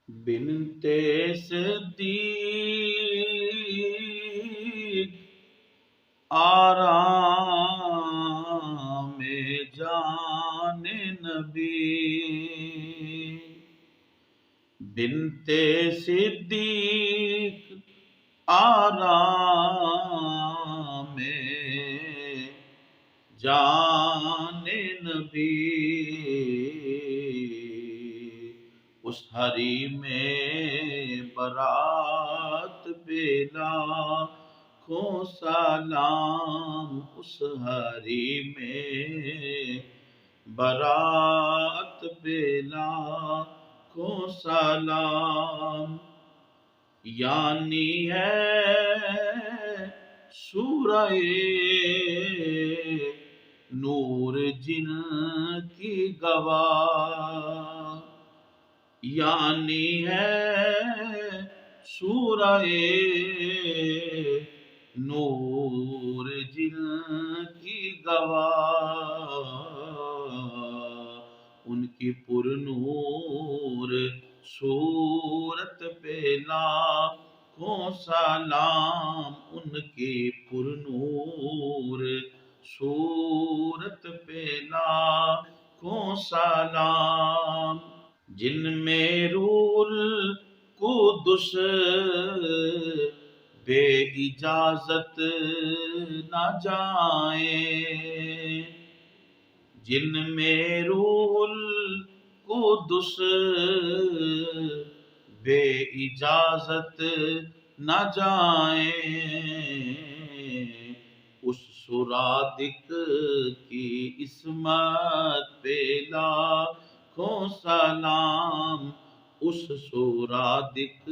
بنتے صدیق آرام جان نبی، بنتے صدیق آرام جان نبی، اس حریم میں برات بلا کو سلام، اس حریم میں برات بلا کو سلام، یعنی ہے سورہ نور جن کی گواہ، یعنی ہے سورہ نور جن کی گواہ، ان کی پر نور صورت پہ لاکھوں سلام، ان کی پر نور صورت پہ لاکھوں سلام، جن میں روح القدس بے اجازت نہ جائیں، جن میں روح القدس بے اجازت نہ جائیں، اس سرادق کی عصمت پہ لاکھوں سلام، اس سرادق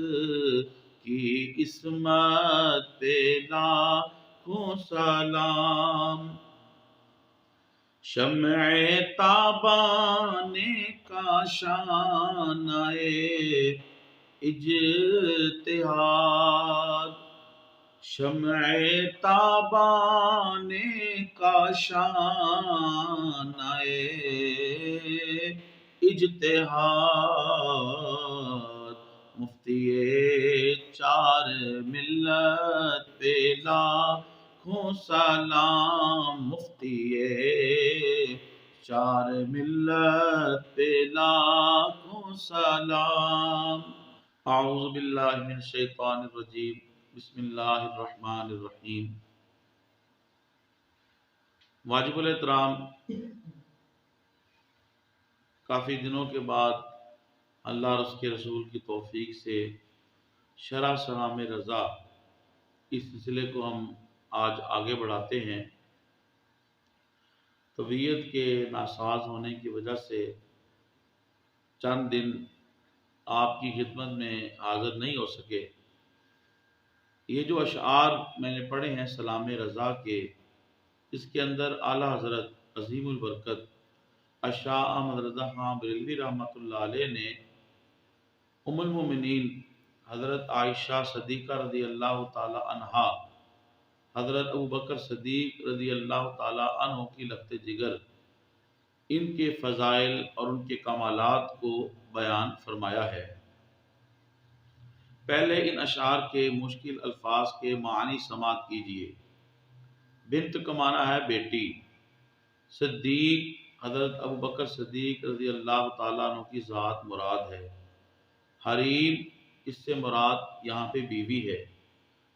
کی عصمت پہ لاکھوں سلام، شمع تابانے کا شانہ اجتہاد، شمع تابانے کا شانہ اجتہاد، مفتی چار ملت پہ لاکھوں سلام، مفتی چار ملت پہ لاکھوں سلام، اعوذ باللہ من الشیطان الرجیم، بسم اللہ الرحمن الرحیم۔ واجب الاحترام، کافی دنوں کے بعد اللہ اور اس کے رسول کی توفیق سے شرح سلام رضا اس سلسلے کو ہم آج آگے بڑھاتے ہیں۔ طبیعت کے ناساز ہونے کی وجہ سے چند دن آپ کی خدمت میں حاضر نہیں ہو سکے۔ یہ جو اشعار میں نے پڑھے ہیں سلام رضا کے، اس کے اندر اعلیٰ حضرت عظیم البرکت شاہ احمد رضا خان بریلوی رحمۃ اللہ علیہ نے ام المومنین حضرت عائشہ صدیقہ رضی اللہ تعالی عنہا، حضرت ابوبکر صدیق رضی اللہ تعالی عنہ کی لخت جگر، ان کے فضائل اور ان کے کمالات کو بیان فرمایا ہے۔ پہلے ان اشعار کے مشکل الفاظ کے معنی سماعت کیجیے۔ بنت کا معنی ہے بیٹی، صدیق حضرت ابوبکر صدیق رضی اللہ تعالیٰ عنہ کی ذات مراد ہے، حریم اس سے مراد یہاں پہ بیوی ہے،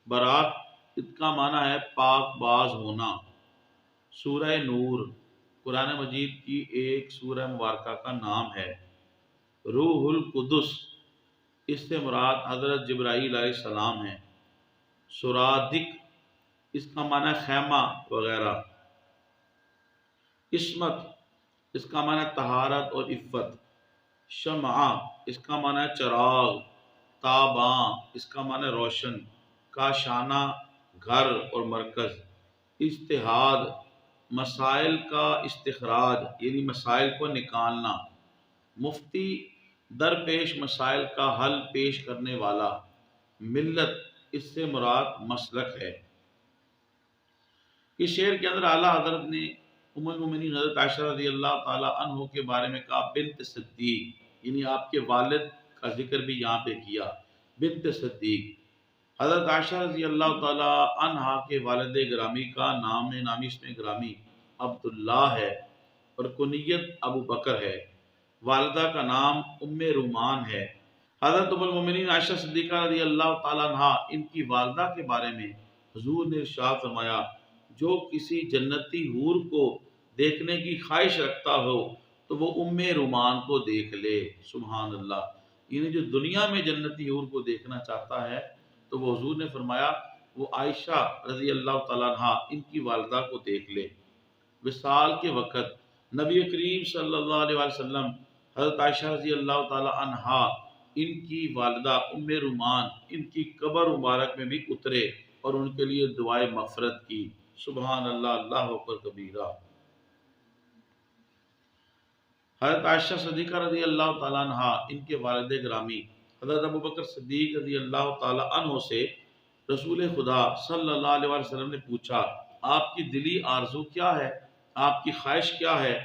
برات اس کا معنی ہے پاک باز ہونا۔ سورہ نور قرآن مجید کی ایک سورہ مبارکہ کا نام ہے۔ روح القدس اس سے مراد حضرت جبرائیل علیہ السلام ہیں۔ سرادق اس کا معنی خیمہ وغیرہ۔ عصمت اس کا معنی طہارت اور عفت۔ شمعہ اس کا معنی چراغ۔ تاباں اس کا معنی روشن۔ کاشانہ گھر اور مرکز۔ اجتہاد مسائل کا استخراج یعنی مسائل کو نکالنا۔ مفتی درپیش مسائل کا حل پیش کرنے والا۔ ملت اس سے مراد مسلک ہے۔ اس شعر کے اندر اعلیٰ حضرت نے ام المومنین حضرت عائشہ رضی اللہ تعالی عنہ کے بارے میں کہا بنت صدیق، یعنی آپ کے والد کا کا ذکر بھی یہاں پہ کیا، بنت صدیق۔ حضرت عائشہ رضی اللہ تعالی عنہا کے والد گرامی کا نامی اسم گرامی عبداللہ ہے اور کنیت ابو بکر ہے، والدہ کا نام ام رومان ہے۔ حضرت ام المومنین عائشہ صدیقہ رضی اللہ تعالیٰ عنہا ان کی والدہ کے بارے میں حضور نے ارشاد فرمایا، جو کسی جنتی حور کو دیکھنے کی خواہش رکھتا ہو تو وہ ام رومان کو دیکھ لے۔ سبحان اللہ، یعنی جو دنیا میں جنتی حور کو دیکھنا چاہتا ہے تو وہ حضور نے فرمایا وہ عائشہ رضی اللہ تعالیٰ عنہا ان کی والدہ کو دیکھ لے۔ وصال کے وقت نبی کریم صلی اللہ علیہ وسلم حضرت عائشہ رضی اللہ تعالیٰ عنہا ان کی والدہ ام رومان ان کی قبر مبارک میں بھی اترے اور ان کے لیے دعائے مغفرت کی۔ سبحان اللہ، اللہ اکبر کبیرہ۔ حضرت عائشہ صدیقہ رضی اللہ تعالیٰ عنہا ان کے والد گرامی حضرت ابو بکر صدیق رضی اللہ تعالیٰ عنہ سے رسول خدا صلی اللہ علیہ وسلم نے پوچھا، آپ کی دلی آرزو کیا ہے، آپ کی خواہش کیا ہے؟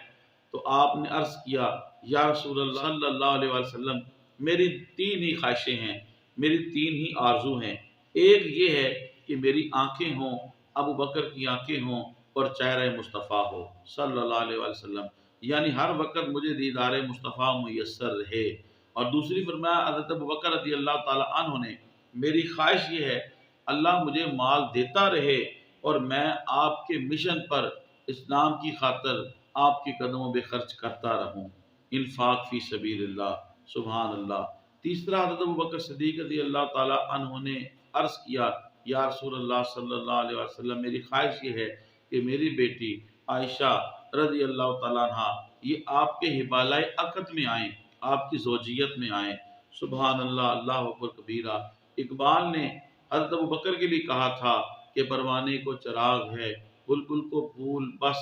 تو آپ نے عرض کیا، یا رسول اللہ صلی اللہ علیہ وسلم، میری 3 ہی خواہشیں ہیں، میری 3 ہی آرزو ہیں۔ ایک یہ ہے کہ میری آنکھیں ہوں، ابو بکر کی آنکھیں ہوں اور چہرہ مصطفیٰ ہو صلی اللہ علیہ وسلم، یعنی ہر وقت مجھے دیدار مصطفیٰ میسر رہے۔ اور دوسری فرمایا حضرت ابو بکر رضی اللہ تعالیٰ عنہ نے، میری خواہش یہ ہے اللہ مجھے مال دیتا رہے اور میں آپ کے مشن پر اسلام کی خاطر آپ کے قدموں پہ خرچ کرتا رہوں، انفاق فی سبیل اللہ۔ سبحان اللہ۔ تیسرا حضرت ابو بکر صدیق رضی اللہ تعالیٰ عنہ نے عرض کیا، یا رسول اللہ صلی اللہ علیہ وسلم، میری خواہش یہ ہے کہ میری بیٹی عائشہ رضی اللہ تعالیٰ عنہ یہ آپ کے حبالۂ عقد میں آئیں، آپ کی زوجیت میں آئیں۔ سبحان اللہ، اللہ اکبر کبیرہ۔ اقبال نے حضرت ابو بکر کے لیے کہا تھا کہ پروانے کو چراغ ہے، بلبل کو پھول بس،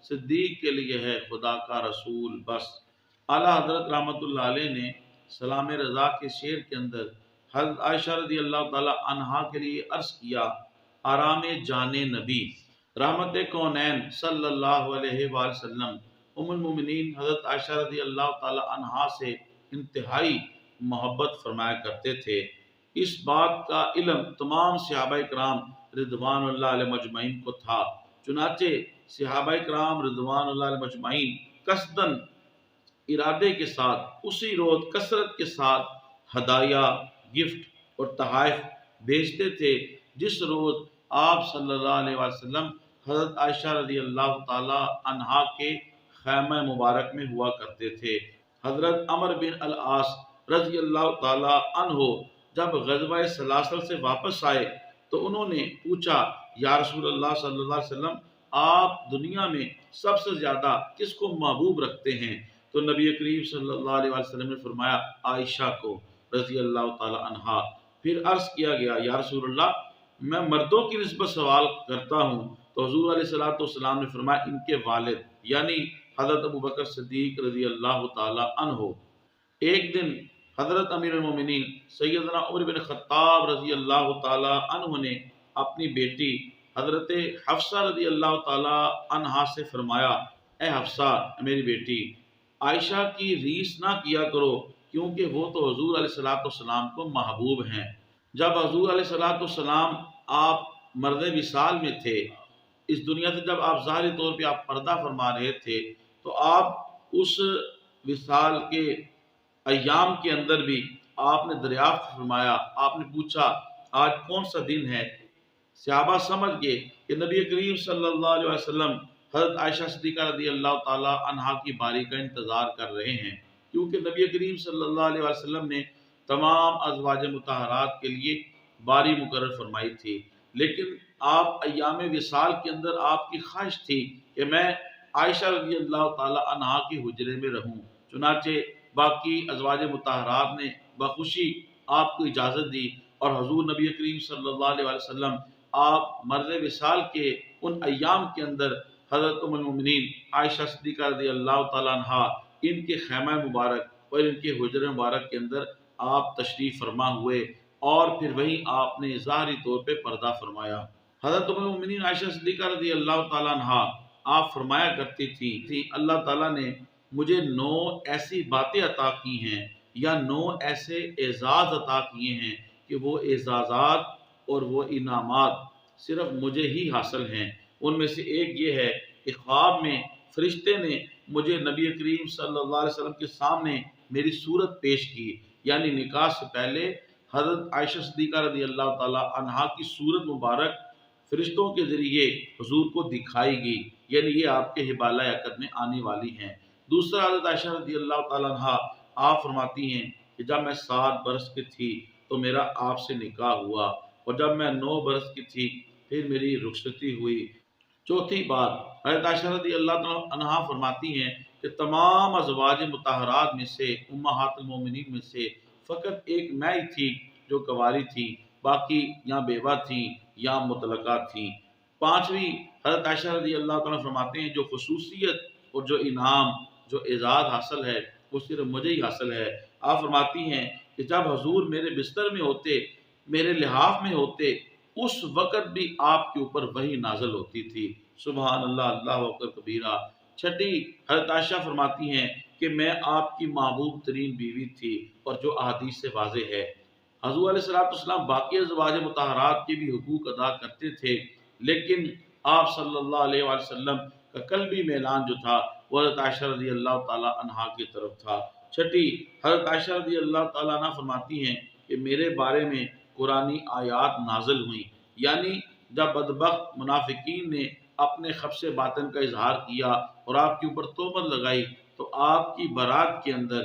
صدیق کے لیے ہے خدا کا رسول بس۔ اعلیٰ حضرت رحمۃ اللہ علیہ نے سلام رضا کے شعر کے اندر حضرت عائشہ رضی اللہ تعالیٰ عنہا کے لیے عرض کیا، آرام جان نبی رحمت کونین صلی اللہ علیہ وآلہ وسلم ام المومنین حضرت عائشہ رضی اللہ تعالیٰ عنہا سے انتہائی محبت فرمایا کرتے تھے۔ اس بات کا علم تمام صحابہ کرام رضوان اللہ علیہ مجمعین کو تھا، چنانچہ صحابہ کرام رضوان اللہ علیہ مجمعین قصداً ارادے کے ساتھ اسی روز کثرت کے ساتھ ہدایہ، گفٹ اور تحائف بھیجتے تھے جس روز آپ صلی اللہ علیہ وسلم حضرت عائشہ رضی اللہ تعالیٰ عنہا کے خیمہ مبارک میں ہوا کرتے تھے۔ حضرت عمر بن العاص رضی اللہ تعالیٰ عنہ جب غزوہ سلاسل سے واپس آئے تو انہوں نے پوچھا، یا رسول اللہ صلی اللہ علیہ وسلم، آپ دنیا میں سب سے زیادہ کس کو محبوب رکھتے ہیں؟ تو نبی کریم صلی اللہ علیہ وسلم نے فرمایا، عائشہ کو رضی اللہ تعالی عنہا۔ پھر عرض کیا گیا، یا رسول اللہ، میں مردوں کی نسبت سوال کرتا ہوں تو حضور علیہ السلام نے فرمایا، ان کے والد یعنی حضرت ابو بکر صدیق رضی اللہ تعالی عنہ۔ ایک دن حضرت امیر المومنین سیدنا عمر بن خطاب رضی اللہ تعالی عنہ نے اپنی بیٹی حضرت حفصہ رضی اللہ تعالی عنہا سے فرمایا، اے حفصہ میری بیٹی، عائشہ کی ریس نہ کیا کرو کیونکہ وہ تو حضور علیہ السلام کو محبوب ہیں۔ جب حضور علیہ السلام آپ مرد وصال میں تھے، اس دنیا سے جب آپ ظاہری طور پہ آپ پردہ فرما رہے تھے تو آپ اس وصال کے ایام کے اندر بھی آپ نے دریافت فرمایا، آپ نے پوچھا آج کون سا دن ہے؟ صحابہ سمجھ گئے کہ نبی کریم صلی اللہ علیہ وسلم حضرت عائشہ صدیقہ رضی اللہ تعالی عنہا کی باری کا انتظار کر رہے ہیں، کیونکہ نبی کریم صلی اللہ علیہ وسلم نے تمام ازواج مطہرات کے لیے باری مقرر فرمائی تھی، لیکن آپ ایام وصال کے اندر آپ کی خواہش تھی کہ میں عائشہ رضی اللہ تعالی عنہا کی حجرے میں رہوں، چنانچہ باقی ازواج مطہرات نے بخوشی آپ کو اجازت دی اور حضور نبی کریم صلی اللہ علیہ وسلم آپ مرد وصال کے ان ایام کے اندر حضرت ام المومنین عائشہ صدیقہ رضی اللہ تعالیٰ عنہا ان کے خیمہ مبارک اور ان کے حجر مبارک کے اندر آپ تشریف فرما ہوئے اور پھر وہیں آپ نے ظاہری طور پہ پردہ فرمایا۔ حضرت ام المومنین عائشہ صدیقہ رضی اللہ تعالیٰ عنہا آپ فرمایا کرتی تھی، اللہ تعالیٰ نے مجھے 9 ایسی باتیں عطا کی ہیں یا 9 ایسے اعزاز عطا کیے ہیں کہ وہ اعزازات اور وہ انعامات صرف مجھے ہی حاصل ہیں۔ ان میں سے ایک یہ ہے کہ خواب میں فرشتے نے مجھے نبی کریم صلی اللہ علیہ وسلم کے سامنے میری صورت پیش کی، یعنی نکاح سے پہلے حضرت عائشہ صدیقہ رضی اللہ تعالی عنہا کی صورت مبارک فرشتوں کے ذریعے حضور کو دکھائی گئی، یعنی یہ آپ کے حبالہ عقد میں آنے والی ہیں۔ دوسرا، حضرت عائشہ رضی اللہ تعالیٰ عنہ آپ فرماتی ہیں کہ جب میں 7 برس کی تھی تو میرا آپ سے نکاح ہوا، اور جب میں 9 برس کی تھی پھر میری رخصتی ہوئی۔ چوتھی بات، حضرت عائشہ رضی اللہ تعالیٰ عنہ فرماتی ہیں کہ تمام ازواج مطہرات میں سے، امہات المومنین میں سے فقط ایک میں ہی تھی جو کنواری تھی، باقی یا بیوہ تھیں یا مطلقہ تھیں۔ پانچویں، حضرت عائشہ رضی اللہ تعالیٰ فرماتے ہیں جو خصوصیت اور جو انعام، جو اعزاز حاصل ہے وہ صرف مجھے ہی حاصل ہے۔ آپ فرماتی ہیں کہ جب حضور میرے بستر میں ہوتے، میرے لحاف میں ہوتے، اس وقت بھی آپ کے اوپر وحی نازل ہوتی تھی۔ سبحان اللہ، اللہ اکبر کبیرہ۔ چھٹی، حضرت عائشہ فرماتی ہیں کہ میں آپ کی محبوب ترین بیوی تھی، اور جو احادیث سے واضح ہے۔ حضور علیہ السلام باقی ازواج مطہرات کے بھی حقوق ادا کرتے تھے، لیکن آپ صلی اللہ علیہ وآلہ وسلم کا قلبی میلان جو تھا وہ حضرت عائشہ رضی اللہ تعالیٰ عنہا کی طرف تھا۔ چھٹی، حضرت عائشہ رضی اللہ تعالیٰ عنہ فرماتی ہیں کہ میرے بارے میں قرآنی آیات نازل ہوئیں، یعنی جب بدبخت منافقین نے اپنے خبث باطن کا اظہار کیا اور آپ کے اوپر تہمت لگائی، تو آپ کی برات کے اندر،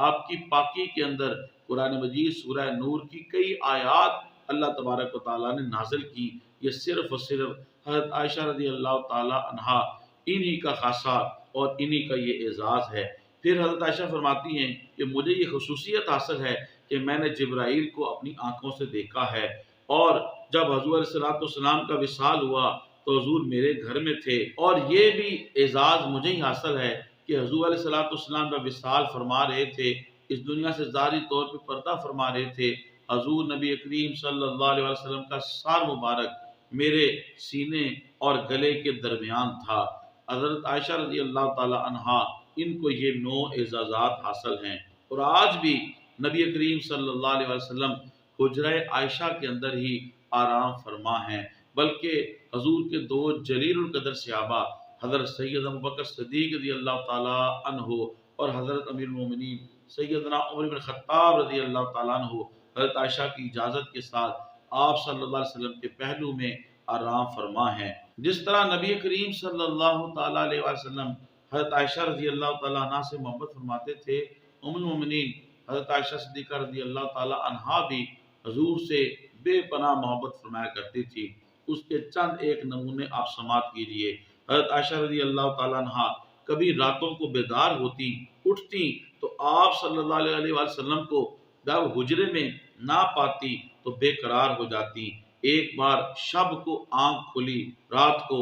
آپ کی پاکی کے اندر قرآن مجید سورہ نور کی کئی آیات اللہ تبارک و تعالیٰ نے نازل کی۔ یہ صرف اور صرف حضرت عائشہ رضی اللہ تعالیٰ عنہا انہی کا خاصہ اور انہی کا یہ اعزاز ہے۔ پھر حضرت عائشہ فرماتی ہیں کہ مجھے یہ خصوصیت حاصل ہے کہ میں نے جبرائیل کو اپنی آنکھوں سے دیکھا ہے، اور جب حضور علیہ السلام کا وصال ہوا تو حضور میرے گھر میں تھے، اور یہ بھی اعزاز مجھے ہی حاصل ہے کہ حضور علیہ السلام جب وصال فرما رہے تھے، اس دنیا سے ظاہری طور پہ پردہ فرما رہے تھے، حضور نبی کریم صلی اللہ علیہ وسلم کا سر مبارک میرے سینے اور گلے کے درمیان تھا۔ حضرت عائشہ رضی اللہ تعالی عنہا ان کو یہ 9 اعزازات حاصل ہیں، اور آج بھی نبی کریم صلی اللہ علیہ وسلم حجرہ عائشہ کے اندر ہی آرام فرما ہیں، بلکہ حضور کے 2 جلیل القدر صحابہ حضرت سید ابوبکر صدیق رضی اللہ تعالی عنہ اور حضرت امیر المومنین سیدنا عمر بن خطاب رضی اللہ تعالیٰ عنہ حضرت عائشہ کی اجازت کے ساتھ آپ صلی اللہ علیہ وسلم کے پہلو میں آرام فرما ہیں۔ جس طرح نبی کریم صلی اللہ تعالیٰ علیہ وسلم حضرت عائشہ رضی اللہ تعالیٰ عنہ سے محبت فرماتے تھے، ام المومنین حضرت عائشہ صدیقہ رضی اللہ تعالیٰ عنہا بھی حضور سے بے پناہ محبت فرمایا کرتی تھی۔ اس کے چند ایک نمونے آپ سماعت کیجئے۔ حضرت عائشہ رضی اللہ تعالیٰ عنہ کبھی راتوں کو بیدار ہوتی، اٹھتی تو آپ صلی اللہ علیہ وسلم کو جب حجرے میں نہ پاتی تو بے قرار ہو جاتی۔ ایک بار شب کو آنکھ کھلی، رات کو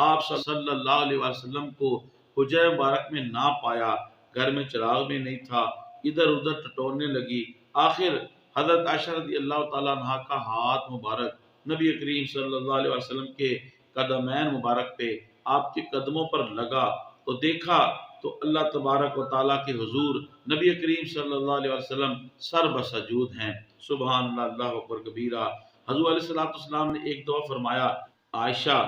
آپ صلی اللہ علیہ وسلم کو حجرہ مبارک میں نہ پایا، گھر میں چراغ بھی نہیں تھا، ادھر ادھر ٹٹولنے لگی۔ آخر حضرت عائشہ رضی اللہ تعالیٰ عنہ کا ہاتھ مبارک نبی کریم صلی اللہ علیہ وسلم کے قدمین مبارک پہ، آپ کے قدموں پر لگا تو دیکھا تو اللہ تبارک و تعالیٰ کے حضور نبی کریم صلی اللہ علیہ وسلم سر بسجود ہیں۔ سبحان اللہ، اللہ اکبر کبیرہ۔ حضور علیہ السلام نے ایک دعا فرمایا، عائشہ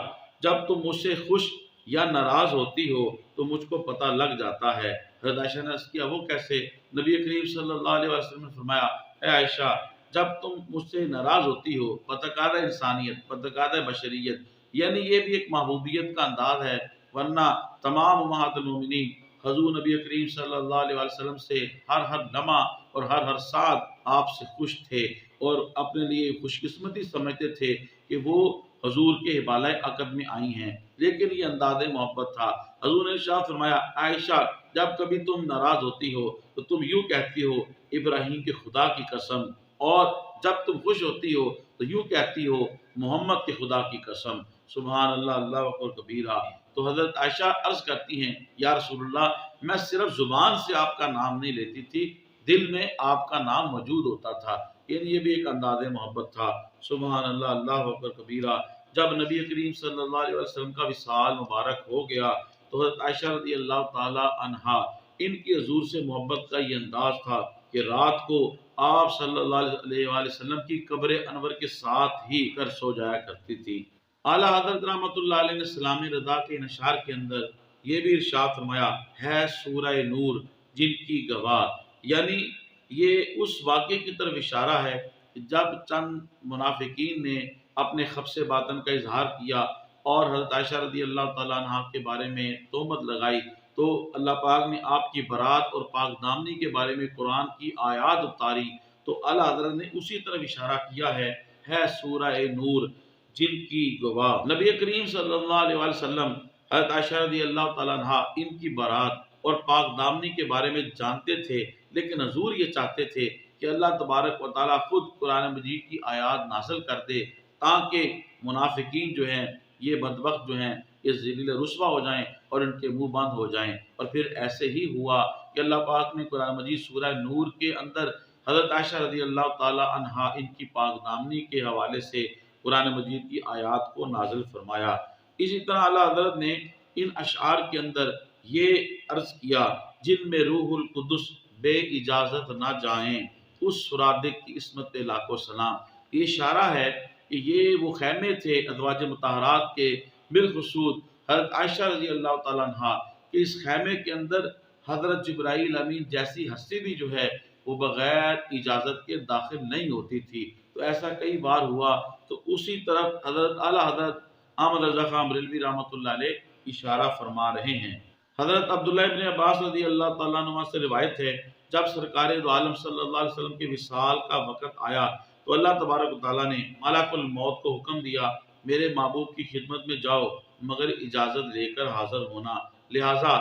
جب تم مجھ سے خوش یا ناراض ہوتی ہو تو مجھ کو پتہ لگ جاتا ہے۔ حضرت عائشہ نے عرض کیا وہ کیسے؟ نبی کریم صلی اللہ علیہ وسلم نے فرمایا، اے عائشہ جب تم مجھ سے ناراض ہوتی ہو، پتقادہ انسانیت، پتقادہ بشریت، یعنی یہ بھی ایک محبوبیت کا انداز ہے، ورنہ تمام امہات المومنین حضور نبی کریم صلی اللہ علیہ وسلم سے ہر لمحہ اور ہر ساتھ آپ سے خوش تھے، اور اپنے لیے خوش قسمتی سمجھتے تھے کہ وہ حضور کے حبالہ عقد میں آئی ہیں، لیکن یہ انداز محبت تھا۔ حضور نے ارشاد فرمایا، عائشہ جب کبھی تم ناراض ہوتی ہو تو تم یوں کہتی ہو ابراہیم کے خدا کی قسم، اور جب تم خوش ہوتی ہو تو یوں کہتی ہو محمد کے خدا کی قسم۔ سبحان اللہ، اللہ اکبر کبیرہ۔ تو حضرت عائشہ عرض کرتی ہیں، یا رسول اللہ میں صرف زبان سے آپ کا نام نہیں لیتی تھی، دل میں آپ کا نام موجود ہوتا تھا، یعنی یہ بھی ایک انداز محبت تھا۔ سبحان اللہ، اللہ اکبر کبیرہ۔ جب نبی کریم صلی اللہ علیہ وسلم کا وصال مبارک ہو گیا تو حضرت عائشہ رضی اللہ تعالی عنہا ان کی حضور سے محبت کا یہ انداز تھا کہ رات کو آپ صلی اللہ علیہ وآلہ وسلم کی قبر انور کے ساتھ ہی کر سو جایا کرتی تھی۔ اعلیٰ حضرت رحمۃ اللہ علیہ نے سلام رضا کے انشار کے اندر یہ بھی ارشاد فرمایا ہے سورہ نور جن کی گواہ، یعنی یہ اس واقعے کی طرف اشارہ ہے کہ جب چند منافقین نے اپنے خبث باطن کا اظہار کیا اور حضرت عائشہ رضی اللہ تعالیٰ عنہ کے بارے میں تہمت لگائی، تو اللہ پاک نے آپ کی برات اور پاک دامنی کے بارے میں قرآن کی آیات اتاری، تو اعلیٰ حضرت نے اسی طرف اشارہ کیا ہے سورہ نور جن کی گواہ۔ نبی کریم صلی اللہ علیہ وآلہ وسلم حضرت عائشہ رضی اللہ تعالیٰ عنہ ان کی برات اور پاک دامنی کے بارے میں جانتے تھے، لیکن حضور یہ چاہتے تھے کہ اللہ تبارک و تعالیٰ خود قرآن مجید کی آیات نازل کر دے تاکہ منافقین جو ہیں، یہ بدبخت جو ہیں، یہ ذلیل رسوا ہو جائیں اور ان کے منہ بند ہو جائیں۔ اور پھر ایسے ہی ہوا کہ اللہ پاک نے قرآن مجید سورہ نور کے اندر حضرت عائشہ رضی اللہ تعالیٰ عنہا ان کی پاک دامنی کے حوالے سے قرآن مجید کی آیات کو نازل فرمایا۔ اسی طرح اعلیٰ حضرت نے ان اشعار کے اندر یہ عرض کیا جن میں روح القدس بے اجازت نہ جائیں اس سرادق کی عصمت پہ لاکھوں سلام۔ یہ اشارہ ہے کہ یہ وہ خیمے تھے ازواج مطہرات کے، بالخصوص حضرت عائشہ رضی اللہ تعالیٰ عنہ کہ اس خیمے کے اندر حضرت جبرائیل امین جیسی ہستی بھی جو ہے وہ بغیر اجازت کے داخل نہیں ہوتی تھی۔ تو ایسا کئی بار ہوا، تو اسی طرف حضرت اعلیٰ حضرت احمد رضا خان بریلوی رحمۃ اللہ علیہ اشارہ فرما رہے ہیں۔ حضرت عبداللہ ابن عباس رضی اللہ تعالیٰ عنہ سے روایت ہے جب سرکار دو عالم صلی اللہ علیہ وسلم کے وصال کا وقت آیا تو اللہ تبارک و تعالیٰ نے ملک الموت کو حکم دیا میرے محبوب کی خدمت میں جاؤ مگر اجازت لے کر حاضر ہونا۔ لہٰذا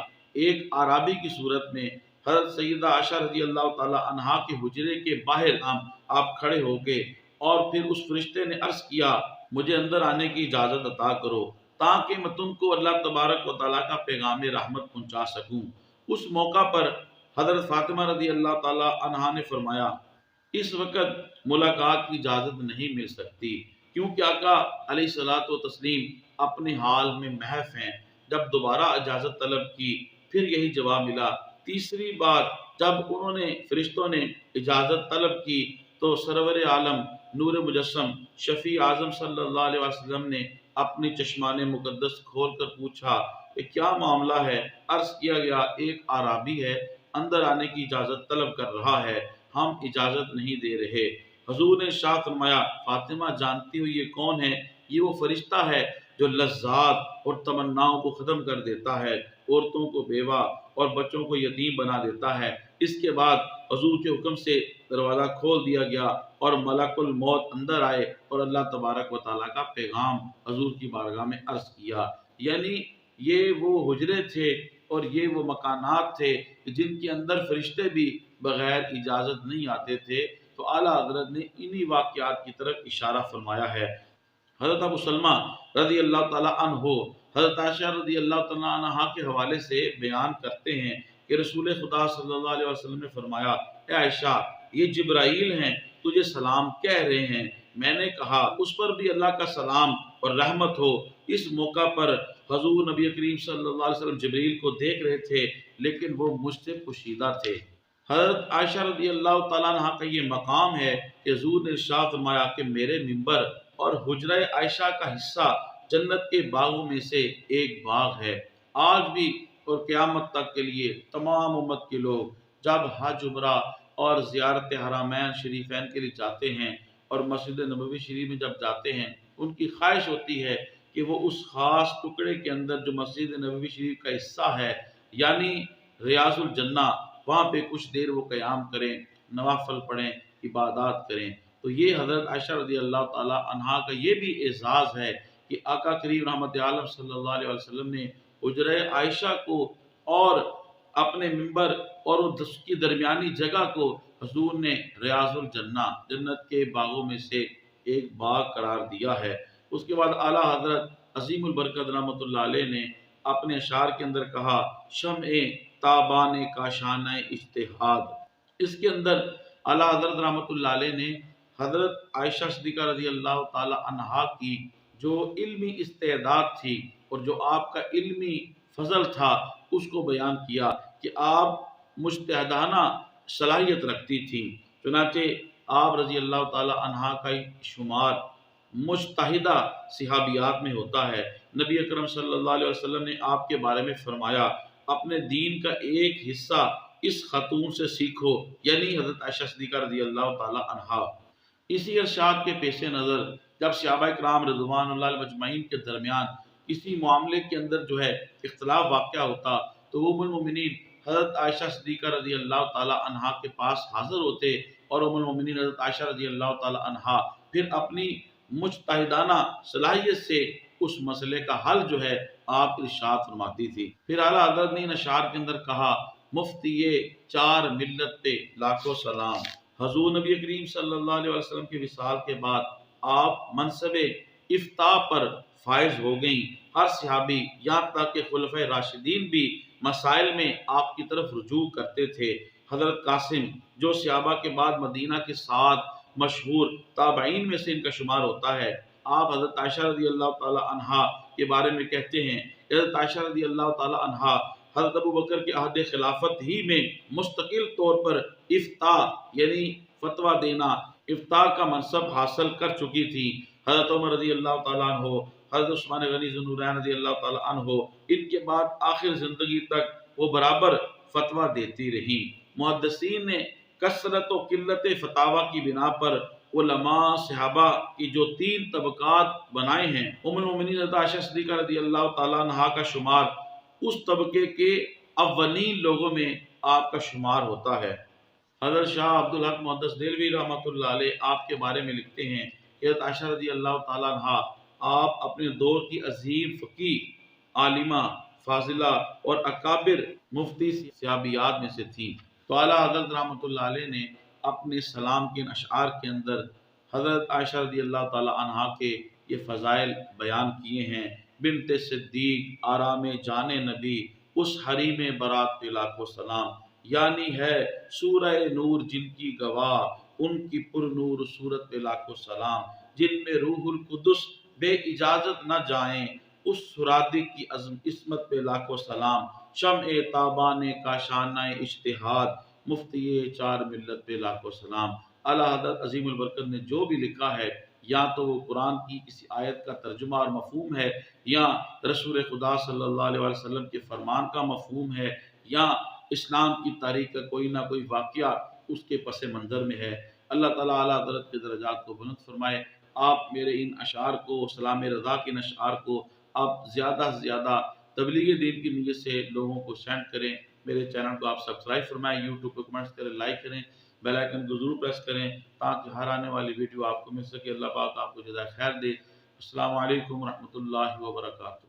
ایک عرابی کی صورت میں حضرت سیدہ عائشہ رضی اللہ تعالیٰ عنہا کے حجرے کے باہر آپ کھڑے ہو گئے اور پھر اس فرشتے نے عرض کیا مجھے اندر آنے کی اجازت عطا کرو تاکہ میں تم کو اللہ تبارک و تعالیٰ کا پیغام رحمت پہنچا سکوں۔ اس موقع پر حضرت فاطمہ رضی اللہ تعالیٰ عنہا نے فرمایا اس وقت ملاقات کی اجازت نہیں مل سکتی کیونکہ آقا علیہ الصلوۃ والتسلیم اپنے حال میں محو ہیں۔ جب دوبارہ اجازت طلب کی پھر یہی جواب ملا۔ تیسری بار جب انہوں نے فرشتوں نے اجازت طلب کی تو سرور عالم نور مجسم شفیع اعظم صلی اللہ علیہ وسلم نے اپنی چشمان مقدس کھول کر پوچھا کہ کیا معاملہ ہے؟ عرض کیا گیا ایک اعرابی ہے اندر آنے کی اجازت طلب کر رہا ہے، ہم اجازت نہیں دے رہے۔ حضور نے ارشاد فرمایا فاطمہ جانتی ہو یہ کون ہے؟ یہ وہ فرشتہ ہے جو لذات اور تمناؤں کو ختم کر دیتا ہے، عورتوں کو بیوہ اور بچوں کو یتیم بنا دیتا ہے۔ اس کے بعد حضور کے حکم سے دروازہ کھول دیا گیا اور ملک الموت اندر آئے اور اللہ تبارک و تعالیٰ کا پیغام حضور کی بارگاہ میں عرض کیا۔ یعنی یہ وہ حجرے تھے اور یہ وہ مکانات تھے جن کے اندر فرشتے بھی بغیر اجازت نہیں آتے تھے۔ تو اعلیٰ حضرت نے انہی واقعات کی طرف اشارہ فرمایا ہے۔ حضرت ابو سلمہ رضی اللہ تعالیٰ عنہ حضرت عائشہ رضی اللہ تعالیٰ عنہ کے حوالے سے بیان کرتے ہیں کہ رسول خدا صلی اللہ علیہ وسلم نے فرمایا اے عائشہ یہ جبرائیل ہیں تجھے سلام کہہ رہے ہیں۔ میں نے کہا اس پر بھی اللہ کا سلام اور رحمت ہو۔ اس موقع پر حضور نبی کریم صلی اللہ علیہ وسلم جبرائیل کو دیکھ رہے تھے لیکن وہ مجھ سے پوشیدہ تھے۔ حضرت عائشہ رضی اللہ تعالیٰ عنہ کا یہ مقام ہے کہ حضور نے ارشاد فرمایا کہ میرے منبر اور حجرہ عائشہ کا حصہ جنت کے باغوں میں سے ایک باغ ہے۔ آج بھی اور قیامت تک کے لیے تمام امت کے لوگ جب حج عمرہ اور زیارت حرمین شریفین کے لیے جاتے ہیں اور مسجد نبوی شریف میں جب جاتے ہیں ان کی خواہش ہوتی ہے کہ وہ اس خاص ٹکڑے کے اندر جو مسجد نبوی شریف کا حصہ ہے یعنی ریاض الجنہ وہاں پہ کچھ دیر وہ قیام کریں، نوافل پڑھیں، عبادات کریں۔ تو یہ حضرت عائشہ رضی اللہ تعالیٰ عنہا کا یہ بھی اعزاز ہے کہ آقا کریم رحمت عالم صلی اللہ علیہ وسلم نے حجرہ عائشہ کو اور اپنے منبر اور اس کی درمیانی جگہ کو حضور نے ریاض الجنہ جنت کے باغوں میں سے ایک باغ قرار دیا ہے۔ اس کے بعد اعلیٰ حضرت عظیم البرکت رحمۃ اللہ علیہ نے اپنے اشعار کے اندر کہا شمع تابان کاشانہ اجتہاد۔ اس کے اندر اعلیٰ حضرت رحمۃ اللہ علیہ نے حضرت عائشہ صدیقہ رضی اللہ تعالی عنہا کی جو علمی استعداد تھی اور جو آپ کا علمی فضل تھا اس کو بیان کیا کہ آپ مجتہدانہ صلاحیت رکھتی تھیں۔ چنانچہ آپ رضی اللہ تعالی عنہا کا شمار مجتہدہ صحابیات میں ہوتا ہے۔ نبی اکرم صلی اللہ علیہ وسلم نے آپ کے بارے میں فرمایا، اپنے دین کا ایک حصہ اس خاتون سے سیکھو، یعنی حضرت عائشہ صدیقہ رضی اللہ تعالی عنہا۔ اسی ارشاد کے پیش نظر جب صحابہ کرام رضوان اللہ علیہم اجمعین کے درمیان کسی معاملے کے اندر جو ہے اختلاف واقع ہوتا تو وہ ام المومنین حضرت عائشہ صدیقہ رضی اللہ تعالی عنہا کے پاس حاضر ہوتے، اور ام المومنین حضرت عائشہ رضی اللہ تعالی عنہا پھر اپنی مجتہدانہ صلاحیت سے اس مسئلے کا حل جو ہے آپ ارشاد فرماتی تھی۔ پھر اعلیٰ حضرت نے ان اشعار کے اندر کہا، مفتی چار ملت پہ لاکھوں سلام۔ حضور نبی کریم صلی اللہ علیہ وسلم کے وصال کے بعد آپ منصب افتاء پر فائز ہو گئیں۔ ہر صحابی یہاں تک کہ خلفۂ راشدین بھی مسائل میں آپ کی طرف رجوع کرتے تھے۔ حضرت قاسم جو صحابہ کے بعد مدینہ کے 7 مشہور تابعین میں سے ان کا شمار ہوتا ہے، آپ حضرت عائشہ رضی اللہ تعالی عنہا کے بارے میں کہتے ہیں، حضرت عائشہ رضی اللہ تعالی عنہا حضرت ابو بکر کے عہد خلافت ہی میں مستقل طور پر افتاء یعنی فتویٰ دینا، افتاء کا منصب حاصل کر چکی تھی۔ حضرت عمر رضی اللہ تعالیٰ عنہ، حضرت عثمان غنی ذو النورین رضی اللہ تعالیٰ عنہ، ان کے بعد آخر زندگی تک وہ برابر فتویٰ دیتی رہیں۔ محدثین نے کثرت و قلت فتاوی کی بنا پر علماء صحابہ کی جو 3 طبقات بنائے ہیں، ام المومنین حضرت عائشہ صدیقہ رضی اللہ تعالیٰ عنہا کا شمار اس طبقے کے اولین لوگوں میں آپ کا شمار ہوتا ہے۔ حضرت شاہ عبدالحق محدث دہلوی رحمۃ اللہ علیہ آپ کے بارے میں لکھتے ہیں کہ حضرت عائشہ رضی اللہ تعالیٰ عنہا آپ اپنے دور کی عظیم فقیہ، عالمہ، فاضلہ اور اکابر مفتی صحابیات میں سے تھیں۔ تو اعلیٰ حضرت رحمۃ اللہ علیہ نے اپنے سلام کے اشعار کے اندر حضرت عائشہ رضی اللہ تعالیٰ عنہا کے یہ فضائل بیان کیے ہیں۔ بنت صدیق آرام جان نبی، اس حریم برات پہ لاکھوں سلام، یعنی ہے سورہ نور جن کی گواہ، ان کی پر نور صورت پہ لاکھوں سلام، جن میں روح القدس بے اجازت نہ جائیں، اس سرادق کی عصمت پہ لاکھوں سلام، شمع تابانے کا شانہ اجتہاد، مفتی 4 ملت پہ لاکھوں سلام۔ اعلیٰ حضرت عظیم البرکت نے جو بھی لکھا ہے، یا تو وہ قرآن کی کسی آیت کا ترجمہ اور مفہوم ہے، یا رسول خدا صلی اللہ علیہ وسلم کے فرمان کا مفہوم ہے، یا اسلام کی تاریخ کا کوئی نہ کوئی واقعہ اس کے پس منظر میں ہے۔ اللہ تعالیٰ اعلیٰ حضرت کے درجات کو بلند فرمائے۔ آپ میرے ان اشعار کو، سلام رضا کے ان اشعار کو آپ زیادہ سے زیادہ تبلیغ دین کی نیت سے لوگوں کو سینڈ کریں۔ میرے چینل کو آپ سبسکرائب فرمائیں، یوٹیوب پہ کمنٹس کریں، لائک کریں، بیل آئیکن کو ضرور پریس کریں تاکہ ہر آنے والی ویڈیو آپ کو مل سکے۔ اللہ پاک آپ کو جزائے خیر دے۔ السلام علیکم ورحمۃ اللہ وبرکاتہ۔